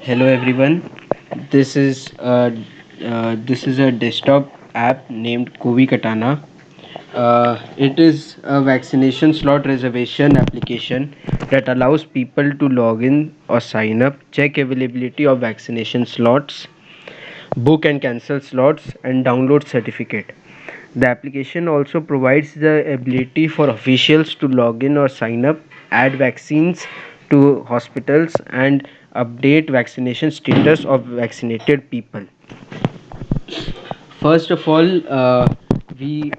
Hello everyone. This is this is a desktop app named Kovi Katana. It is a vaccination slot reservation application that allows people to log in or sign up, check availability of vaccination slots, book and cancel slots, and download certificate. The application also provides the ability for officials to log in or sign up, add vaccines to hospitals, and update vaccination status of vaccinated people. First of all, we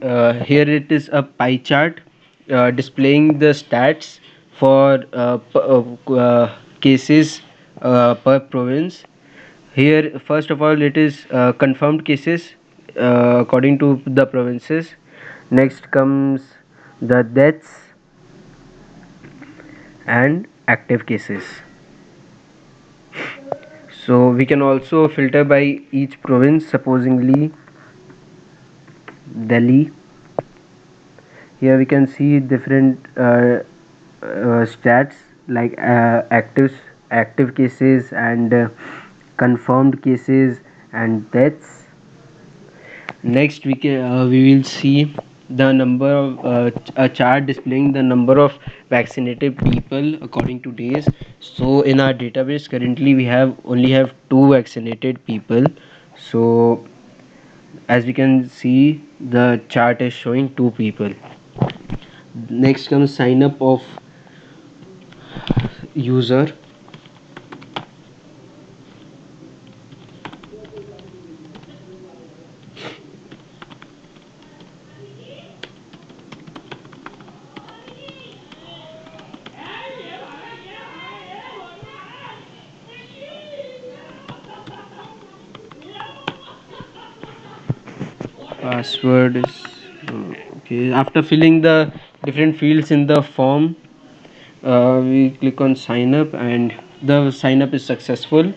here it is a pie chart displaying the stats for cases per province. Here, first of all, it is confirmed cases according to the provinces. Next comes the deaths and active cases. So we can also filter by each province. Supposingly, Delhi. Here we can see different stats like active cases and confirmed cases and deaths. Next, we will see the number of a chart displaying the number of vaccinated people according to days. So in our database currently we have only have two vaccinated people. So as we can see, the chart is showing two people. Next comes sign up of user. Password is okay. After filling the different fields in the form, we click on sign up and the sign up is successful.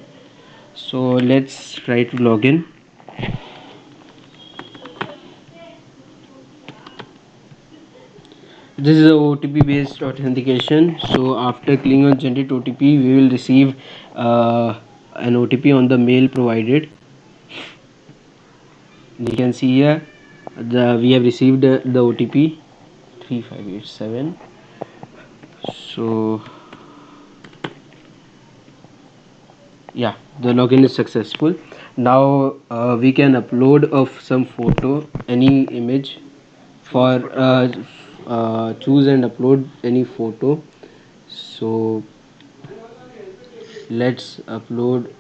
So let's try to log in. This is a OTP based authentication. So after clicking on generate OTP, we will receive an OTP on the mail provided. You can see here we have received the OTP 3587. So yeah, the login is successful. Now we can upload of some photo, any image for choose and upload any photo. So let's upload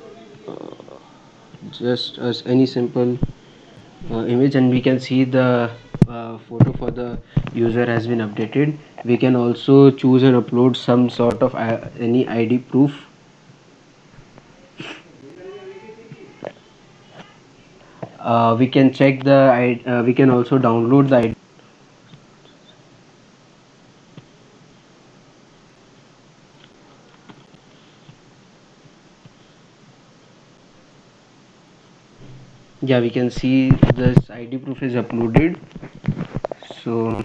just as any simple image, and we can see the photo for the user has been updated. We can also choose and upload some sort of any ID proof. We can check the we can also download the ID. Yeah, we can see this ID proof is uploaded. So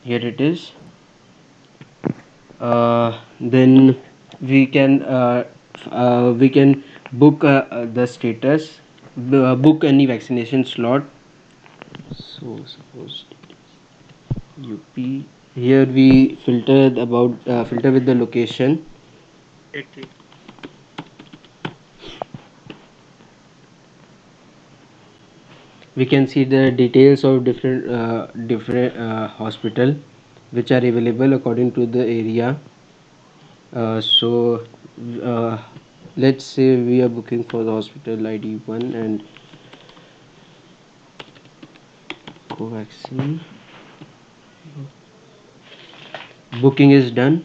here it is. Then we can book the status, book any vaccination slot. So suppose UP. Here we filtered about filter with the location. We can see the details of different hospital which are available according to the area. So let's say we are booking for the hospital ID 1 and Covaxin. Booking is done,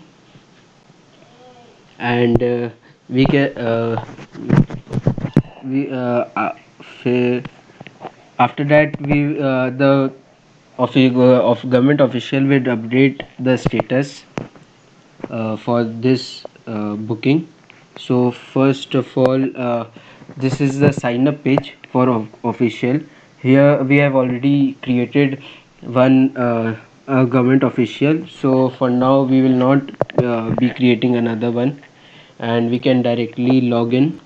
and we can we fa- after that we the of government official will update the status for this booking. So first of all, this is the sign up page for official. Here we have already created one government official, so for now we will not be creating another one. and we can directly log in.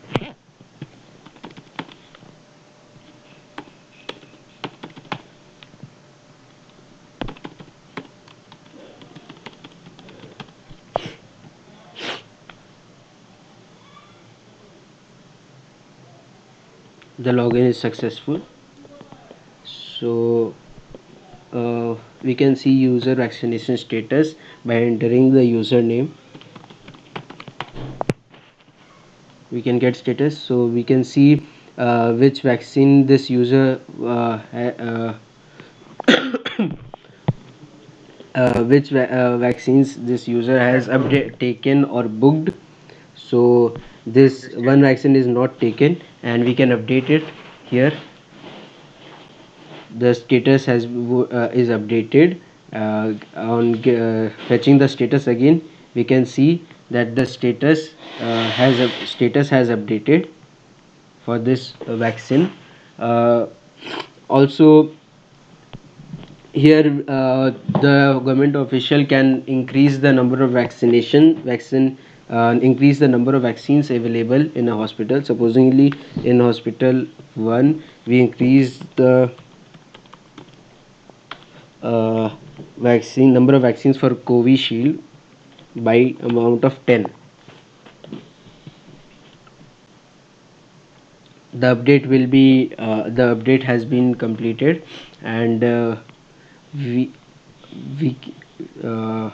The login is successful. So we can see user vaccination status by entering the username. We can get status, so we can see which vaccine this user vaccines this user has taken or booked. So this one vaccine is not taken, and we can update it here. The status is updated. On fetching the status again, we can see that the status has updated for this vaccine. Also, here the government official can increase the number of vaccine increase the number of vaccines available in a hospital. Supposingly, in hospital 1 we increase the vaccine number of vaccines for Covishield by amount of 10. The update has been completed, and we we uh,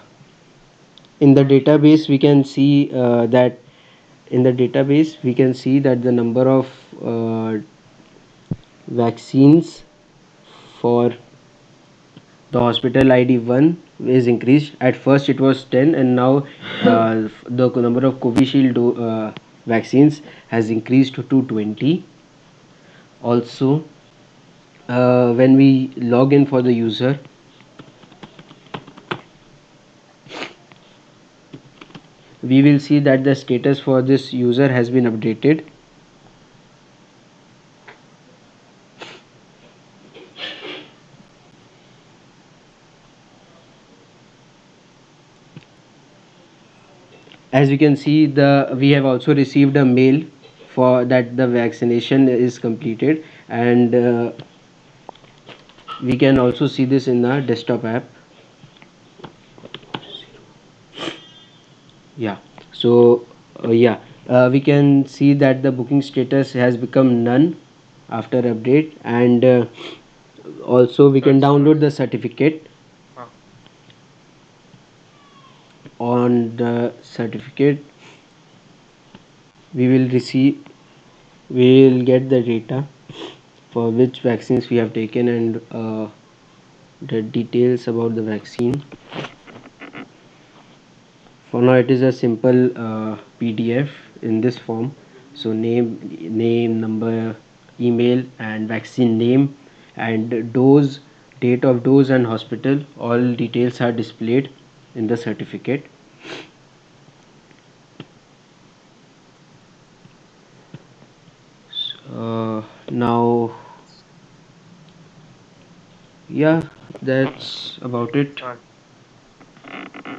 in the database we can see that in the database we can see that the number of vaccines for the hospital ID 1 is increased. At first it was 10, and now the number of Covishield vaccines has increased to 20. Also, when we log in for the user, we will see that the status for this user has been updated. As you can see, we have also received a mail for that the vaccination is completed, and we can also see this in the desktop app. Yeah, so we can see that the booking status has become none after update, and also we can download the certificate. On the certificate we will receive we will get the data for which vaccines we have taken, and the details about the vaccine. For now it is a simple PDF in this form. So name, number, email, and vaccine name, and dose, date of dose, and hospital. All details are displayed in the certificate. Now, yeah, that's about it.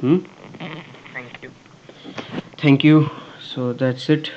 Hmm? Thank you. So that's it.